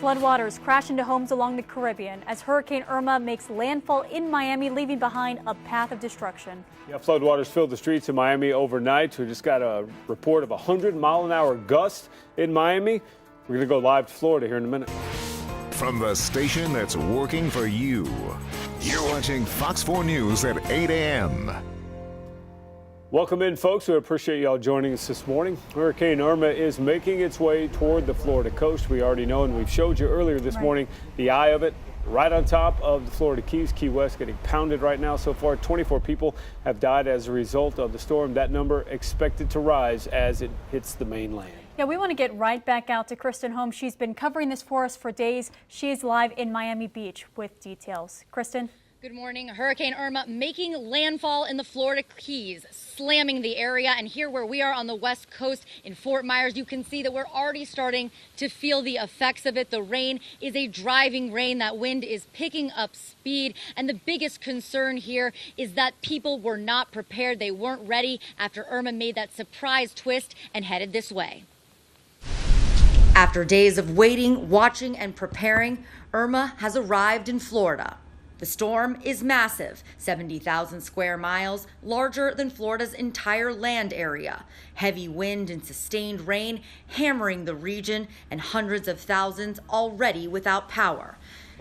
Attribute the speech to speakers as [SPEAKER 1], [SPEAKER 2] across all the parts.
[SPEAKER 1] Floodwaters crash into homes along the Caribbean as Hurricane Irma makes landfall in Miami, leaving behind a path of destruction.
[SPEAKER 2] Yeah, floodwaters filled the streets of Miami overnight. We just got a report of 100-mile-an-hour gust in Miami. We're going to go live to Florida here in a minute.
[SPEAKER 3] From the station that's working for you, you're watching Fox 4 News at 8 a.m.
[SPEAKER 2] Welcome in, folks. We appreciate y'all joining us this morning. Hurricane Irma is making its way toward the Florida coast. We already know, and we've showed you earlier this morning, the eye of it right on top of the Florida Keys. Key West getting pounded right now. So far, 24 people have died as a result of the storm. That number expected to rise as it hits the mainland.
[SPEAKER 1] Yeah, we want to get right back out to Kristen Holmes. She's been covering this for us for days. She is live in Miami Beach with details. Kristen?
[SPEAKER 4] Good morning. Hurricane Irma making landfall in the Florida Keys, slamming the area. And here where we are on the west coast in Fort Myers, you can see that we're already starting to feel the effects of it. The rain is a driving rain. That wind is picking up speed. And the biggest concern here is that people were not prepared. They weren't ready after Irma made that surprise twist and headed this way. After days of waiting, watching, and preparing, Irma has arrived in Florida. The storm is massive, 70,000 square miles, larger than Florida's entire land area. Heavy wind and sustained rain hammering the region, and hundreds of thousands already without power.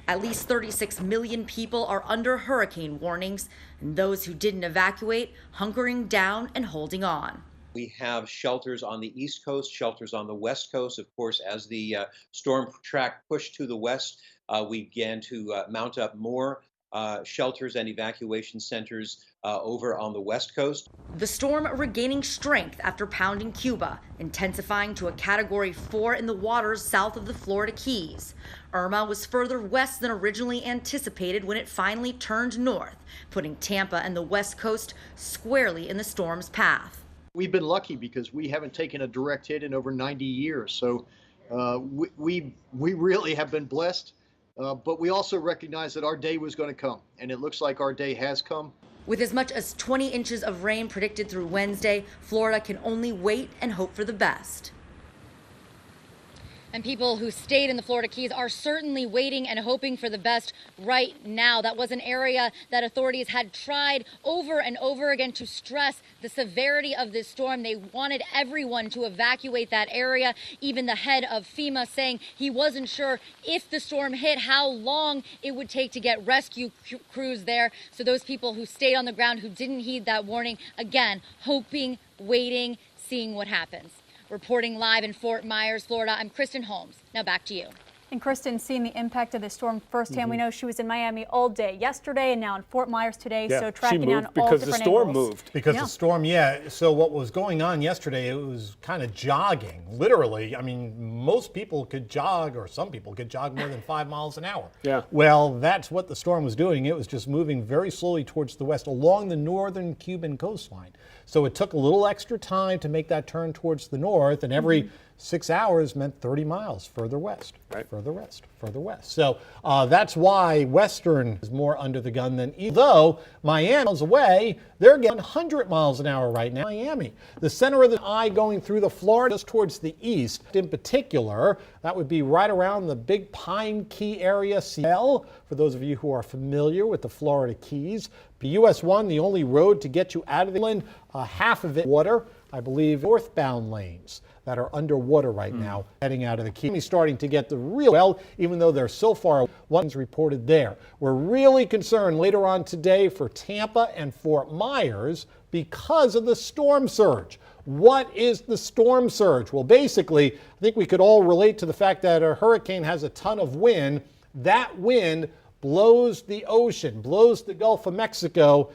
[SPEAKER 4] At least 36 million people are under hurricane warnings, and those who didn't evacuate hunkering down and holding on.
[SPEAKER 5] We have shelters on the East Coast, shelters on the West Coast. Of course, as the storm track pushed to the west, we began to mount up more shelters and evacuation centers over on the West Coast.
[SPEAKER 4] The storm regaining strength after pounding Cuba, intensifying to a Category 4 in the waters south of the Florida Keys. Irma was further west than originally anticipated when it finally turned north, putting Tampa and the West Coast squarely in the storm's path.
[SPEAKER 6] We've been lucky because we haven't taken a direct hit in over 90 years. So we really have been blessed. But we also recognize that our day was going to come, and it looks like our day has come.
[SPEAKER 4] With as much as 20 inches of rain predicted through Wednesday, Florida can only wait and hope for the best. And people who stayed in the Florida Keys are certainly waiting and hoping for the best right now. That was an area that authorities had tried over and over again to stress the severity of this storm. They wanted everyone to evacuate that area. Even the head of FEMA saying he wasn't sure if the storm hit, how long it would take to get rescue crews there. So those people who stayed on the ground, who didn't heed that warning, again, hoping, waiting, seeing what happens. Reporting live in Fort Myers, Florida, I'm Kristen Holmes. Now back to you.
[SPEAKER 1] And Kristen, seeing the impact of the storm firsthand, we know she was in Miami all day yesterday and now in Fort Myers today.
[SPEAKER 2] Yeah,
[SPEAKER 1] so tracking
[SPEAKER 2] she
[SPEAKER 1] down
[SPEAKER 2] moved
[SPEAKER 1] all
[SPEAKER 2] because the
[SPEAKER 1] different
[SPEAKER 2] storm
[SPEAKER 1] angles.
[SPEAKER 2] moved.
[SPEAKER 7] Because the storm, So what was going on yesterday, it was kind of jogging, literally. I mean, most people could jog, or some people could jog more than 5 miles an hour.
[SPEAKER 2] Yeah.
[SPEAKER 7] Well, that's what the storm was doing. It was just moving very slowly towards the west along the northern Cuban coastline. So it took a little extra time to make that turn towards the north, and every 6 hours meant 30 miles further west, further west, further west. So that's why Western is more under the gun than east. Though Miami is away, they're getting 100 miles an hour right now. Miami, the center of the eye going through the Florida just towards the east. In particular, that would be right around the Big Pine Key area. For those of you who are familiar with the Florida Keys, US 1, the only road to get you out of the inland, half of it water. I believe northbound lanes that are underwater right now, heading out of the Keys. Starting to get the real well, even though they're so far. One's reported there. We're really concerned later on today for Tampa and Fort Myers because of the storm surge. What is the storm surge? Well, basically, I think we could all relate to the fact that a hurricane has a ton of wind. That wind blows the ocean, blows the Gulf of Mexico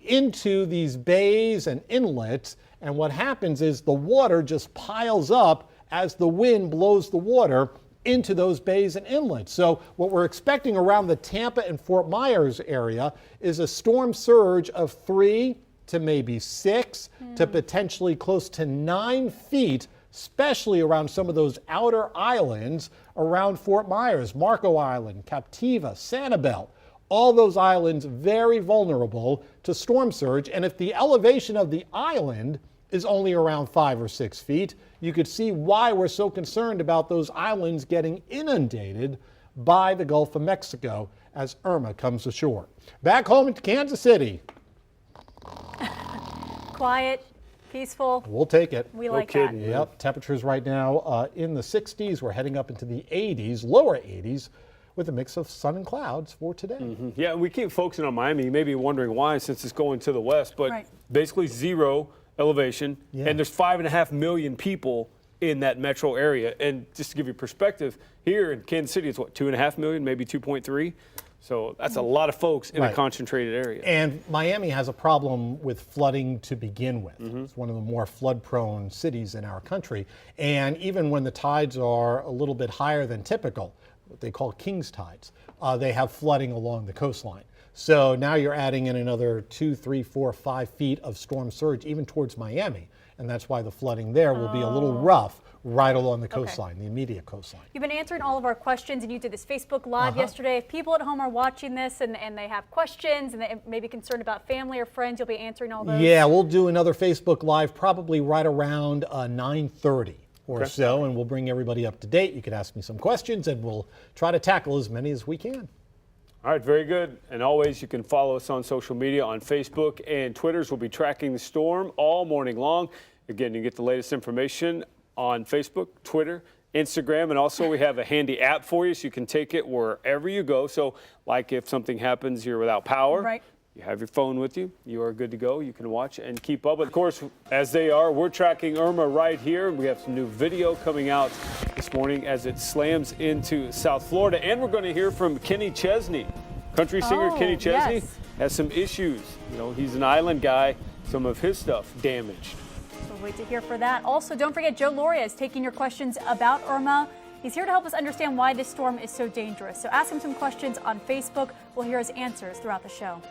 [SPEAKER 7] into these bays and inlets. And what happens is the water just piles up as the wind blows the water into those bays and inlets. So what we're expecting around the Tampa and Fort Myers area is a storm surge of 3 to maybe 6 to potentially close to 9 feet, especially around some of those outer islands around Fort Myers, Marco Island, Captiva, Sanibel. All those islands very vulnerable to storm surge. And if the elevation of the island is only around 5 or 6 feet. You could see why we're so concerned about those islands getting inundated by the Gulf of Mexico as Irma comes ashore. Back home to Kansas City.
[SPEAKER 1] Quiet, peaceful.
[SPEAKER 7] We'll take it.
[SPEAKER 1] We like
[SPEAKER 2] No
[SPEAKER 1] that.
[SPEAKER 2] kidding.
[SPEAKER 7] Yep, temperatures right now in the 60s. We're heading up into the 80s, lower 80s, with a mix of sun and clouds for today.
[SPEAKER 2] Yeah, we keep focusing on Miami. You may be wondering why, since it's going to the west, but
[SPEAKER 1] Right.
[SPEAKER 2] basically zero elevation,
[SPEAKER 7] Yeah.
[SPEAKER 2] and there's 5.5 million people in that metro area. And just to give you perspective, here in Kansas City, it's what, 2.5 million, maybe 2.3. So that's a lot of folks in a
[SPEAKER 7] Right.
[SPEAKER 2] concentrated area.
[SPEAKER 7] And Miami has a problem with flooding to begin with. It's one of the more flood-prone cities in our country. And even when the tides are a little bit higher than typical, what they call king's tides, they have flooding along the coastline. So now you're adding in another 2, 3, 4, 5 feet of storm surge even towards Miami. And that's why the flooding there will be a little rough right along the coastline, the immediate coastline.
[SPEAKER 1] You've been answering all of our questions, and you did this Facebook Live yesterday. If people at home are watching this and they have questions and they may be concerned about family or friends, you'll be answering all those?
[SPEAKER 7] Yeah, we'll do another Facebook Live probably right around 9:30 or so, and we'll bring everybody up to date. You can ask me some questions, and we'll try to tackle as many as we can.
[SPEAKER 2] All right, very good. And always, you can follow us on social media on Facebook and Twitters. We'll be tracking the storm all morning long. Again, you get the latest information on Facebook, Twitter, Instagram, and also we have a handy app for you so you can take it wherever you go. So like if something happens, you're without power,
[SPEAKER 1] Right.
[SPEAKER 2] you have your phone with you, you are good to go. You can watch and keep up. Of course, as they are, we're tracking Irma right here. We have some new video coming out this morning as it slams into South Florida. And we're going to hear from Kenny Chesney. Country singer
[SPEAKER 1] Oh,
[SPEAKER 2] Kenny Chesney
[SPEAKER 1] yes.
[SPEAKER 2] has some issues. You know, he's an island guy. Some of his stuff damaged.
[SPEAKER 1] We'll wait to hear for that. Also, don't forget, Joe Loria is taking your questions about Irma. He's here to help us understand why this storm is so dangerous. So ask him some questions on Facebook. We'll hear his answers throughout the show.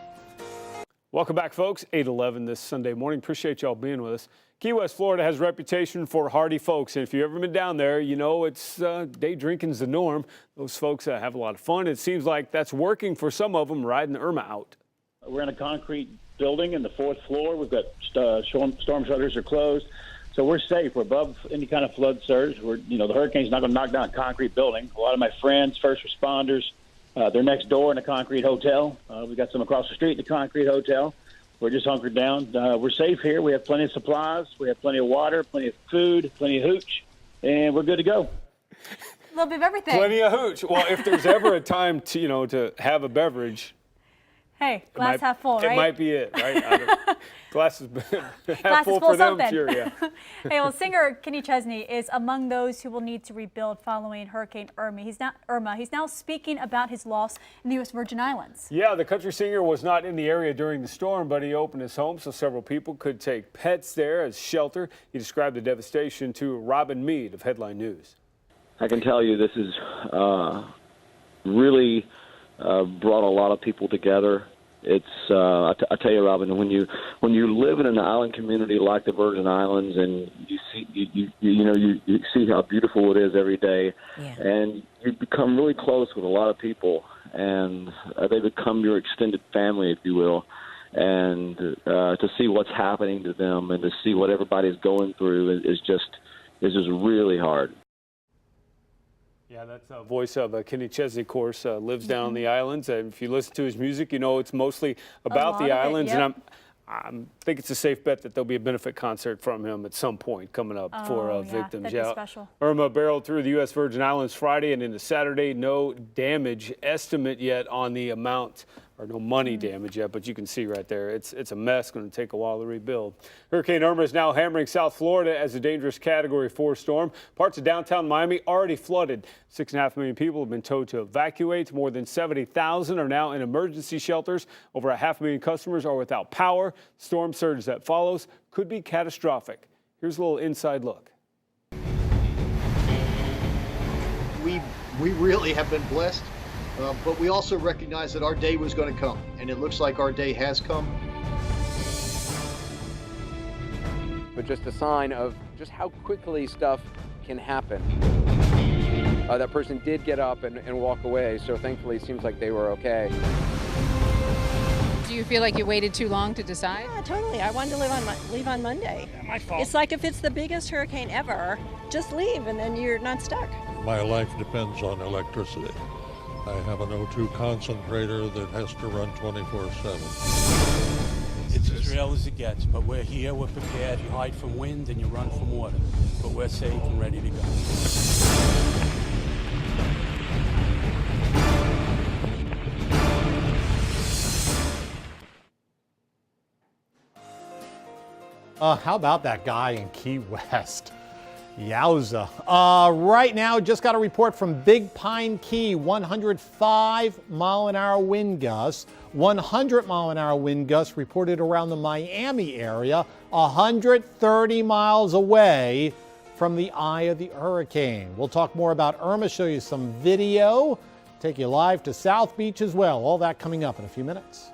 [SPEAKER 2] Welcome back, folks. 8:11 this Sunday morning. Appreciate y'all being with us. Key West, Florida has a reputation for hardy folks. And if you've ever been down there, you know it's day drinking's the norm. Those folks have a lot of fun. It seems like that's working for some of them riding the Irma out.
[SPEAKER 8] We're in a concrete building in the 4th floor. We've got storm shutters are closed. So we're safe. We're above any kind of flood surge. The hurricane's not going to knock down a concrete building. A lot of my friends, first responders, they're next door in a concrete hotel. We've got some across the street in a concrete hotel. We're just hunkered down. We're safe here. We have plenty of supplies. We have plenty of water, plenty of food, plenty of hooch, and we're good to go.
[SPEAKER 1] A little bit of everything.
[SPEAKER 2] Plenty of hooch. Well, if there's ever a time to have a beverage,
[SPEAKER 1] Hey, glass half full, right?
[SPEAKER 2] It might be it, right? Glass is half
[SPEAKER 1] Glass
[SPEAKER 2] full
[SPEAKER 1] is full
[SPEAKER 2] for them,
[SPEAKER 1] something.
[SPEAKER 2] sure, yeah.
[SPEAKER 1] Hey, well, singer Kenny Chesney is among those who will need to rebuild following Hurricane Irma. He's now speaking about his loss in the U.S. Virgin Islands.
[SPEAKER 2] Yeah, the country singer was not in the area during the storm, but he opened his home so several people could take pets there as shelter. He described the devastation to Robin Meade of Headline News.
[SPEAKER 9] I can tell you this is really brought a lot of people together. It's I tell you, Robin, when you live in an island community like the Virgin Islands, and you see you see how beautiful it is every day, and you become really close with a lot of people, and they become your extended family, if you will. And to see what's happening to them and to see what everybody's going through is just really hard.
[SPEAKER 2] Yeah, that's a voice of Kenny Chesney, of course, lives down on the islands. And if you listen to his music, you know it's mostly about the islands. And I think it's a safe bet that there'll be a benefit concert from him at some point coming up for victims.
[SPEAKER 1] That'd be special.
[SPEAKER 2] Irma barreled through the U.S. Virgin Islands Friday and into Saturday. No damage estimate yet on the amount, or no money damage yet, but you can see right there, it's a mess. Going to take a while to rebuild. Hurricane Irma is now hammering South Florida as a dangerous Category 4 storm. Parts of downtown Miami already flooded. 6.5 million people have been told to evacuate. More than 70,000 are now in emergency shelters. Over 500,000 customers are without power. Storm surge that follows could be catastrophic. Here's a little inside look.
[SPEAKER 6] We really have been blessed. But we also recognize that our day was going to come, and it looks like our day has come.
[SPEAKER 10] But just a sign of just how quickly stuff can happen. That person did get up and walk away, so thankfully it seems like they were okay.
[SPEAKER 11] Do Do you feel like you waited too long to decide?
[SPEAKER 12] Yeah, totally. I wanted to leave on Monday.
[SPEAKER 13] Yeah, my fault.
[SPEAKER 12] It's like if it's the biggest hurricane ever, just leave and then you're not stuck.
[SPEAKER 14] My life depends on electricity. I have an O2 concentrator that has to run 24/7.
[SPEAKER 13] It's as real as it gets, but we're here, we're prepared. You hide from wind and you run from water, but we're safe and ready to go.
[SPEAKER 7] How about that guy in Key West? Yowza. Right now, just got a report from Big Pine Key, 105-mile-an-hour wind gusts. 100-mile-an-hour wind gusts reported around the Miami area, 130 miles away from the eye of the hurricane. We'll talk more about Irma, show you some video, take you live to South Beach as well. All that coming up in a few minutes.